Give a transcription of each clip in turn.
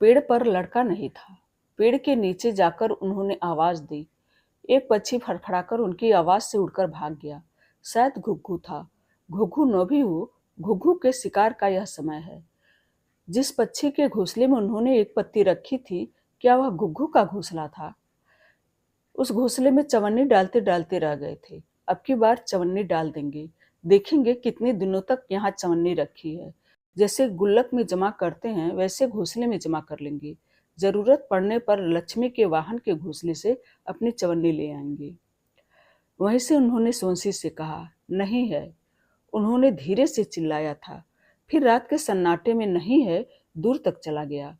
पेड़ पर लड़का नहीं था। पेड़ के नीचे जाकर उन्होंने आवाज दी। एक पक्षी फड़फड़ाकर उनकी आवाज से उड़कर भाग गया। शायद घुघू था। घुघू न भी हो, घुघू के शिकार का यह समय है। जिस पक्षी के घोंसले में उन्होंने एक पत्ती रखी थी, क्या वह घुघू का घोंसला था? उस घोंसले में चवन्नी डालते डालते रह गए थे। अब की बार चवन्नी डाल देंगे। देखेंगे कितने दिनों तक यहाँ चवन्नी रखी है। जैसे गुल्लक में जमा करते हैं वैसे घोंसले में जमा कर लेंगे। जरूरत पड़ने पर लक्ष्मी के वाहन के घोंसले से अपनी चवन्नी ले आएंगे। वहीं से उन्होंने सोनसी से कहा, नहीं है। उन्होंने धीरे से चिल्लाया था। फिर रात के सन्नाटे में नहीं है दूर तक चला गया।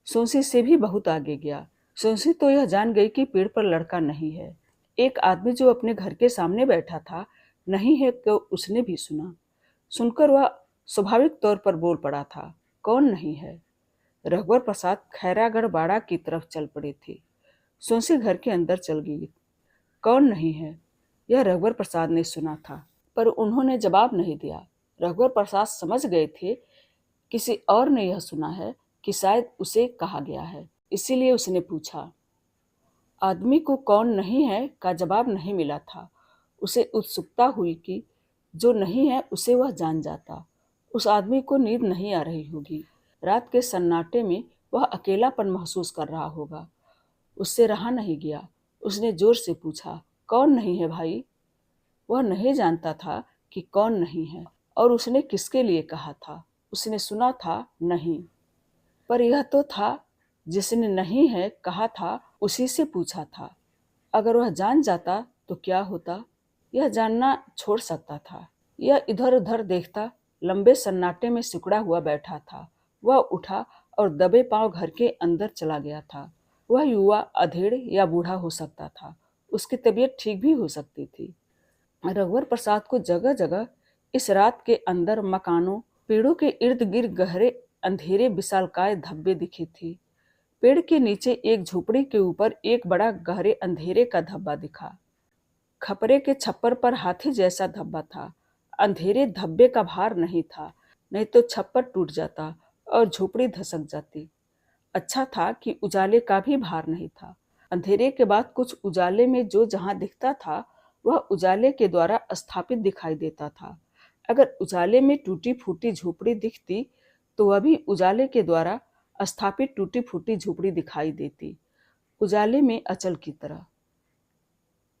सोनसी से भी बहुत आगे गया। सोनसी तो यह जान गई कि पेड़ पर लड़का नहीं है। एक आदमी जो अपने घर के सामने बैठा था, नहीं है तो उसने भी सुना। सुनकर वह स्वाभाविक तौर पर बोल पड़ा था, कौन नहीं है? रघुवर प्रसाद खैरागढ़ बाड़ा की तरफ चल पड़े थे। सोनसी घर के अंदर चल गई। कौन नहीं है, यह रघुवर प्रसाद ने सुना था, पर उन्होंने जवाब नहीं दिया। रघुवर प्रसाद समझ गए थे किसी और ने यह सुना है कि शायद उसे कहा गया है। इसीलिए उसने पूछा। आदमी को कौन नहीं है का जवाब नहीं मिला था। उसे उत्सुकता हुई कि जो नहीं है उसे वह जान जाता। उस आदमी को नींद नहीं आ रही होगी। रात के सन्नाटे में वह अकेलापन महसूस कर रहा होगा। उससे रहा नहीं गया। उसने जोर से पूछा, कौन नहीं है भाई? वह नहीं जानता था कि कौन नहीं है और उसने किसके लिए कहा था। उसने सुना था नहीं, पर यह तो था जिसने नहीं है कहा था उसी से पूछा था। अगर वह जान जाता तो क्या होता? यह जानना छोड़ सकता था। यह इधर उधर देखता लंबे सन्नाटे में सिकुड़ा हुआ बैठा था। वह उठा और दबे पांव घर के अंदर चला गया था। वह युवा अधेड़ या बूढ़ा हो सकता था। उसकी तबीयत ठीक भी हो सकती थी। रघुवर प्रसाद को जगह जगह इस रात के अंदर मकानों, पेड़ों के इर्द गिर्द गहरे अंधेरे विशालकाय धब्बे दिखे थे। पेड़ के नीचे एक झोपड़ी के ऊपर एक बड़ा गहरे अंधेरे का धब्बा दिखा। खपरे के छप्पर पर हाथी जैसा धब्बा था। अंधेरे धब्बे का भार नहीं था, नहीं तो छप्पर टूट जाता और झोपड़ी धसक जाती। अच्छा था कि उजाले का भी भार नहीं था। अंधेरे के बाद कुछ उजाले में जो जहां दिखता था वह उजाले के द्वारा स्थापित दिखाई देता था। अगर उजाले में टूटी फूटी झोपड़ी दिखती तो वह भी उजाले के द्वारा स्थापित टूटी फूटी झोपड़ी दिखाई देती, उजाले में अचल की तरह।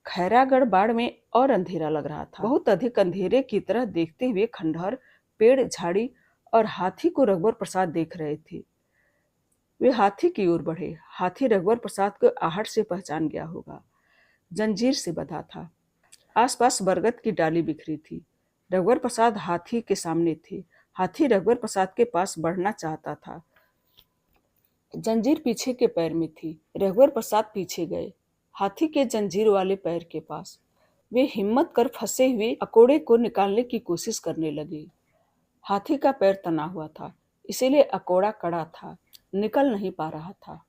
खैरागढ़ बाड़ में और अंधेरा लग रहा था। बहुत अधिक अंधेरे की तरह देखते हुए खंडहर, पेड़, झाड़ी और हाथी को रघुवर प्रसाद देख रहे थे। वे हाथी की ओर बढ़े। हाथी रघुवर प्रसाद को आहट से पहचान गया होगा। जंजीर से बंधा था। आसपास बरगद की डाली बिखरी थी। रघुवर प्रसाद हाथी के सामने थे। हाथी रघुवर प्रसाद के पास बढ़ना चाहता था। जंजीर पीछे के पैर में थी। रघुवर प्रसाद पीछे गए, हाथी के जंजीर वाले पैर के पास। वे हिम्मत कर फंसे हुए अकोड़े को निकालने की कोशिश करने लगे। हाथी का पैर तना हुआ था, इसीलिए अकोड़ा कड़ा था, निकल नहीं पा रहा था।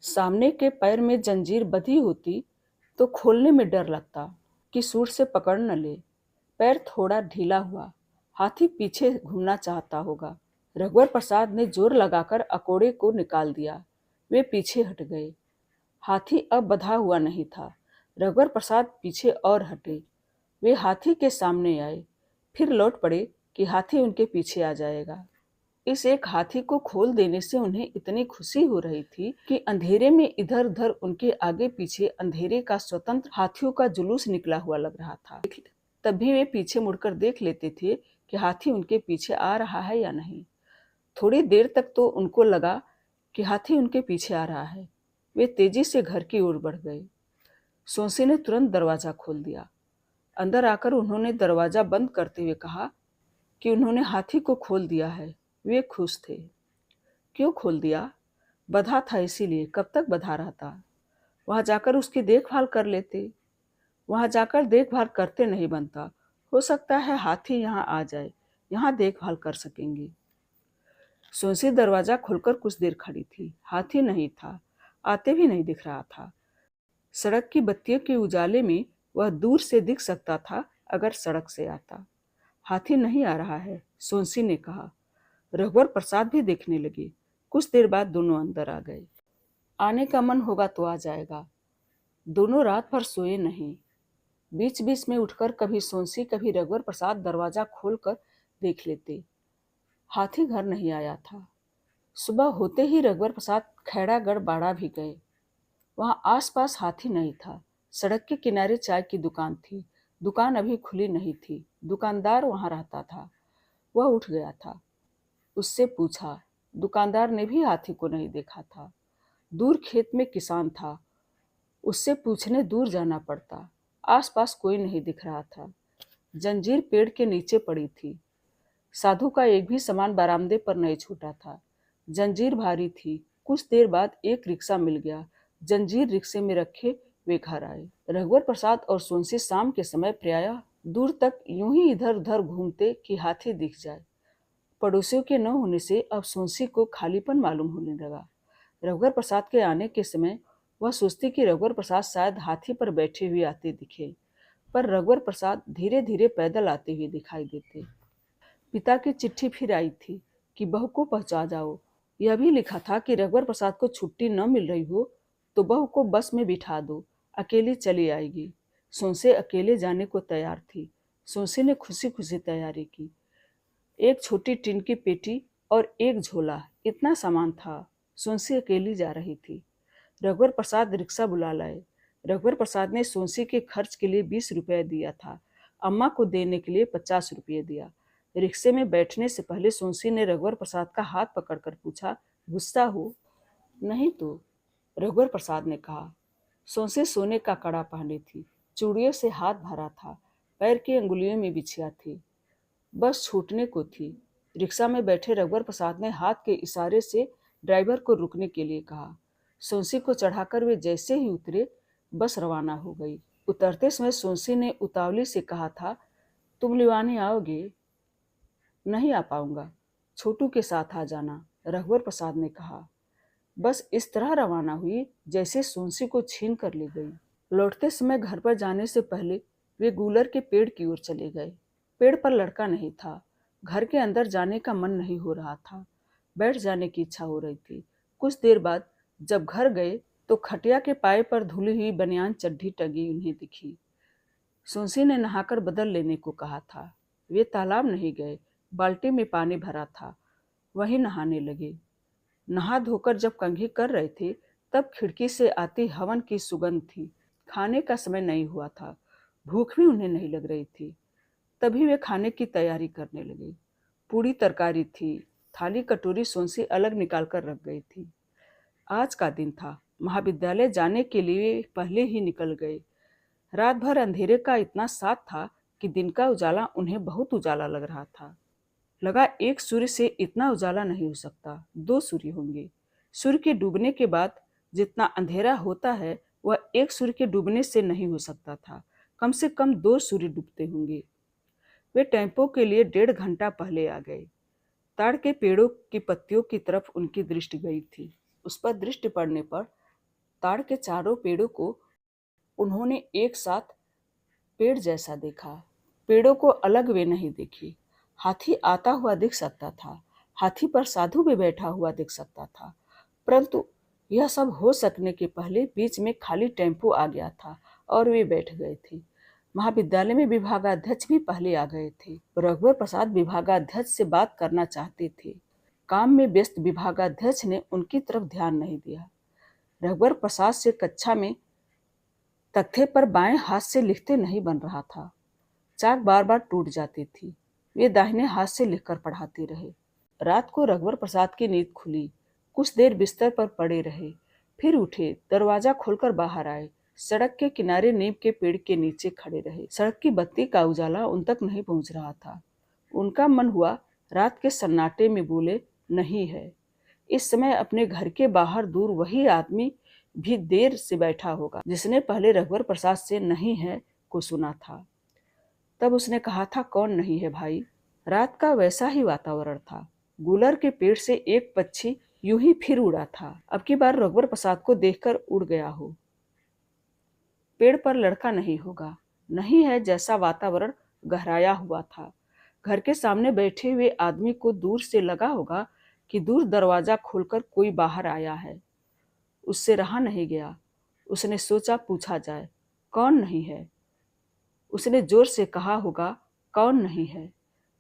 सामने के पैर में जंजीर बंधी होती तो खोलने में डर लगता कि सूर से पकड़ न ले। पैर थोड़ा ढीला हुआ। हाथी पीछे घूमना चाहता होगा। रघुवर प्रसाद ने जोर लगाकर अकोड़े को निकाल दिया। वे पीछे हट गए। हाथी अब बंधा हुआ नहीं था। रघुवर प्रसाद पीछे और हटे। वे हाथी के सामने आए, फिर लौट पड़े कि हाथी उनके पीछे आ जाएगा। इस एक हाथी को खोल देने से उन्हें इतनी खुशी हो रही थी कि अंधेरे में इधर उधर उनके आगे पीछे अंधेरे का स्वतंत्र हाथियों का जुलूस निकला हुआ लग रहा था। तभी वे पीछे मुड़कर देख लेते थे कि हाथी उनके पीछे आ रहा है या नहीं। थोड़ी देर तक तो उनको लगा कि हाथी उनके पीछे आ रहा है। वे तेजी से घर की ओर बढ़ गए। सोनसी ने तुरंत दरवाजा खोल दिया। अंदर आकर उन्होंने दरवाजा बंद करते हुए कहा कि उन्होंने हाथी को खोल दिया है। वे खुश थे। क्यों खोल दिया? बंधा था इसीलिए। कब तक बंधा रहता? वहां जाकर उसकी देखभाल कर लेते। वहां जाकर देखभाल करते नहीं बनता। हो सकता है हाथी यहाँ आ जाए, यहाँ देखभाल कर सकेंगे। सोनसी दरवाजा खोलकर कुछ देर खड़ी थी। हाथी नहीं था, आते भी नहीं दिख रहा था। सड़क की बत्तियों के उजाले में वह दूर से दिख सकता था अगर सड़क से आता। हाथी नहीं आ रहा है, सोनसी ने कहा। रघुवर प्रसाद भी देखने लगे। कुछ देर बाद दोनों अंदर आ गए। आने का मन होगा तो आ जाएगा। दोनों रात भर सोए नहीं। बीच बीच में उठकर कभी सोंसी कभी रघुवर प्रसाद दरवाजा खोलकर देख लेते। हाथी घर नहीं आया था। सुबह होते ही रघुवर प्रसाद खैरागढ़ बाड़ा भी गए। वहां आसपास हाथी नहीं था। सड़क के किनारे चाय की दुकान थी। दुकान अभी खुली नहीं थी। दुकानदार वहां रहता था। वह उठ गया था। उससे पूछा। दुकानदार ने भी हाथी को नहीं देखा था। दूर खेत में किसान था। उससे पूछने दूर जाना पड़ता। आसपास कोई नहीं दिख रहा था। जंजीर पेड़ के नीचे पड़ी थी। साधु का एक भी सामान बरामदे पर नहीं छूटा था। जंजीर भारी थी। कुछ देर बाद एक रिक्शा मिल गया। जंजीर रिक्शे में रखे वे घर आए। रघुवर प्रसाद और सोनसी शाम के समय प्रायः दूर तक यूं ही इधर उधर घूमते कि हाथी दिख जाए। पड़ोसियों के न होने से अब सोनसी को खालीपन मालूम होने लगा। रघुवर प्रसाद के आने के समय वह सोचती कि रघुवर प्रसाद शायद हाथी पर बैठे हुए आते दिखे, पर रघुवर प्रसाद धीरे धीरे पैदल आते हुए दिखाई देते। पिता की चिट्ठी फिर आई थी कि बहू को पहुंचा जाओ। यह भी लिखा था कि रघुवर प्रसाद को छुट्टी न मिल रही हो तो बहू को बस में बिठा दो, अकेली चली आएगी। सोनसे अकेले जाने को तैयार थी। सोनसे ने खुशी खुशी तैयारी की। एक छोटी टिन की पेटी और एक झोला, इतना सामान था। सोनसी अकेली जा रही थी। रघुवर प्रसाद रिक्शा बुला लाए। रघुवर प्रसाद ने सोनसी के खर्च के लिए 20 रुपये दिया था। अम्मा को देने के लिए 50 रुपये दिया। रिक्शे में बैठने से पहले सोनसी ने रघुवर प्रसाद का हाथ पकड़कर पूछा, गुस्सा हो? नहीं तो, रघुवर प्रसाद ने कहा। सोनसी सोने का कड़ा पहनी थी। चूड़ियों से हाथ भरा था। पैर की अंगुलियों में बिछिया थी। बस छूटने को थी। रिक्शा में बैठे रघुवर प्रसाद ने हाथ के इशारे से ड्राइवर को रुकने के लिए कहा। सोनसी को चढ़ाकर वे जैसे ही उतरे, बस रवाना हो गई। उतरते समय सोनसी ने उतावली से कहा था, तुम लिवाने आओगे? नहीं आ पाऊंगा, छोटू के साथ आ जाना, रघुवर प्रसाद ने कहा। बस इस तरह रवाना हुई जैसे सोनसी को छीन कर ले गई। लौटते समय घर पर जाने से पहले वे गूलर के पेड़ की ओर चले गए। पेड़ पर लड़का नहीं था। घर के अंदर जाने का मन नहीं हो रहा था। बैठ जाने की इच्छा हो रही थी। कुछ देर बाद जब घर गए तो खटिया के पाए पर धुली हुई बनियान चड्ढी टंगी उन्हें दिखी। सोनसी ने नहाकर बदल लेने को कहा था। वे तालाब नहीं गए। बाल्टी में पानी भरा था, वहीं नहाने लगे। नहा धोकर जब कंघी कर रहे थे तब खिड़की से आती हवन की सुगंध थी। खाने का समय नहीं हुआ था। भूख भी उन्हें नहीं लग रही थी। तभी वे खाने की तैयारी करने लगे। पूरी तरकारी थी। थाली कटोरी सोनसी अलग निकाल कर रख गई थी। आज का दिन था। महाविद्यालय जाने के लिए पहले ही निकल गए। रात भर अंधेरे का इतना साथ था कि दिन का उजाला उन्हें बहुत उजाला लग रहा था। लगा एक सूर्य से इतना उजाला नहीं हो सकता, 2 सूर्य होंगे। सूर्य के डूबने के बाद जितना अंधेरा होता है वह एक सूर्य के डूबने से नहीं हो सकता था। कम से कम 2 सूर्य डूबते होंगे। वे टेम्पो के लिए 1.5 घंटा पहले आ गए। ताड़ के पेड़ों की पत्तियों की तरफ उनकी दृष्टि गई थी। उस पर दृष्टि पड़ने पर ताड़ के चारों पेड़ों को उन्होंने एक साथ पेड़ जैसा देखा। पेड़ों को अलग वे नहीं देखी। हाथी आता हुआ दिख सकता था। हाथी पर साधु भी बैठा हुआ दिख सकता था। परंतु यह सब हो सकने के पहले बीच में खाली टेम्पो आ गया था और वे बैठ गए थे। महाविद्यालय में विभागाध्यक्ष भी पहले आ गए थे। रघुवर प्रसाद विभागाध्यक्ष से बात करना चाहते थे। काम में व्यस्त विभागाध्यक्ष ने उनकी तरफ ध्यान नहीं दिया। रघुवर प्रसाद से कक्षा में तख्ते पर बाएं हाथ से लिखते नहीं बन रहा था। चाक बार बार टूट जाती थी। वे दाहिने हाथ से लिखकर पढ़ाते रहे। रात को रघुवर प्रसाद की नींद खुली। कुछ देर बिस्तर पर पड़े रहे, फिर उठे, दरवाजा खोलकर बाहर आए। सड़क के किनारे नीम के पेड़ के नीचे खड़े रहे। सड़क की बत्ती का उजाला उन तक नहीं पहुंच रहा था। उनका मन हुआ रात के सन्नाटे में बोले, नहीं है। इस समय अपने घर के बाहर दूर वही आदमी भी देर से बैठा होगा जिसने पहले रघुवर प्रसाद से नहीं है को सुना था। तब उसने कहा था, कौन नहीं है भाई? रात का वैसा ही वातावरण था। गूलर के पेड़ से एक पक्षी यूं ही फिर उड़ा था। अब की बार रघुवर प्रसाद को देखकर उड़ गया हो। पेड़ पर लड़का नहीं होगा। नहीं है जैसा वातावरण गहराया हुआ था। घर के सामने बैठे हुए आदमी को दूर से लगा होगा कि दूर दरवाजा खोलकर कोई बाहर आया है। उससे रहा नहीं गया। उसने सोचा पूछा जाए, कौन नहीं है। उसने जोर से कहा होगा, कौन नहीं है।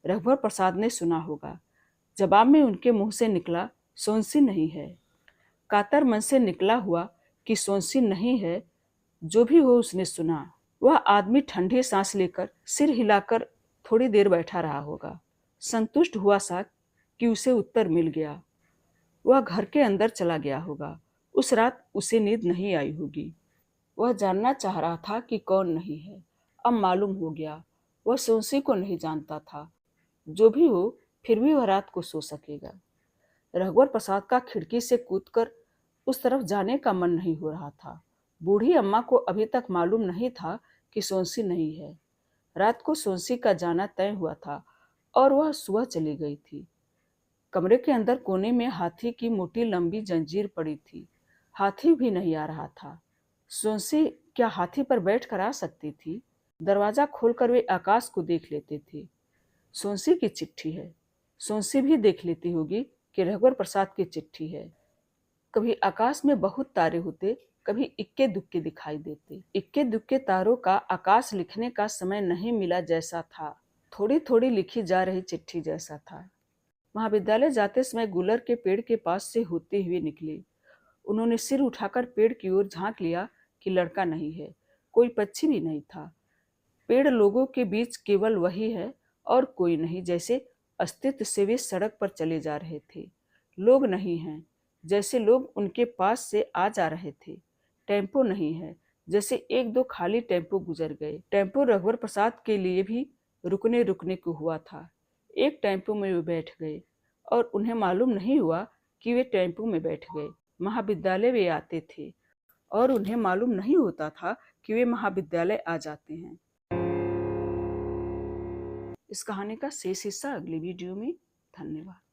रघुवर प्रसाद ने सुना होगा। जवाब में उनके मुंह से निकला, सोनसी नहीं है। कातर मन से निकला हुआ कि सोनसी नहीं है, जो भी हो उसने सुना। वह आदमी ठंडी सांस लेकर सिर हिलाकर थोड़ी देर बैठा रहा होगा, संतुष्ट हुआ सा कि उसे उत्तर मिल गया। वह घर के अंदर चला गया होगा। उस रात उसे नींद नहीं आई होगी। वह जानना चाह रहा था कि कौन नहीं है। अब मालूम हो गया। वह सोनसी को नहीं जानता था। जो भी हो, फिर भी वह रात को सो सकेगा। रघुवर प्रसाद का खिड़की से कूदकर उस तरफ जाने का मन नहीं हो रहा था। बूढ़ी अम्मा को अभी तक मालूम नहीं था कि सोनसी नहीं है। रात को सोनसी का जाना तय हुआ था और वह सुबह चली गई थी। कमरे के अंदर कोने में हाथी की मोटी लंबी जंजीर पड़ी थी। हाथी भी नहीं आ रहा था। सोनसी क्या हाथी पर बैठ कर आ सकती थी? दरवाजा खोलकर वे आकाश को देख लेते थे। सोनसी की चिट्ठी है। सोनसी भी देख लेती होगी कि रघुवर प्रसाद की चिट्ठी है। कभी आकाश में बहुत तारे होते, कभी इक्के दुक्के दिखाई देते। इक्के दुक्के तारों का आकाश लिखने का समय नहीं मिला जैसा था। थोड़ी थोड़ी लिखी जा रही चिट्ठी जैसा था। महाविद्यालय जाते समय गुलर के पेड़ के पास से होते हुए निकले। उन्होंने सिर उठाकर पेड़ की ओर झांक लिया कि लड़का नहीं है, कोई पक्षी भी नहीं था। पेड़ लोगों के बीच केवल वही है और कोई नहीं, जैसे अस्तित्व से वे सड़क पर चले जा रहे थे। लोग नहीं हैं, जैसे लोग उनके पास से आ जा रहे थे। टेम्पो नहीं है, जैसे एक दो खाली टेम्पो गुजर गए। टेम्पो रघुवर प्रसाद के लिए भी रुकने रुकने को हुआ था। एक टेम्पो में वे बैठ गए और उन्हें मालूम नहीं हुआ कि वे टेम्पो में बैठ गए। महाविद्यालय वे आते थे और उन्हें मालूम नहीं होता था कि वे महाविद्यालय आ जाते हैं। इस कहानी का शेष हिस्सा अगली वीडियो में। धन्यवाद।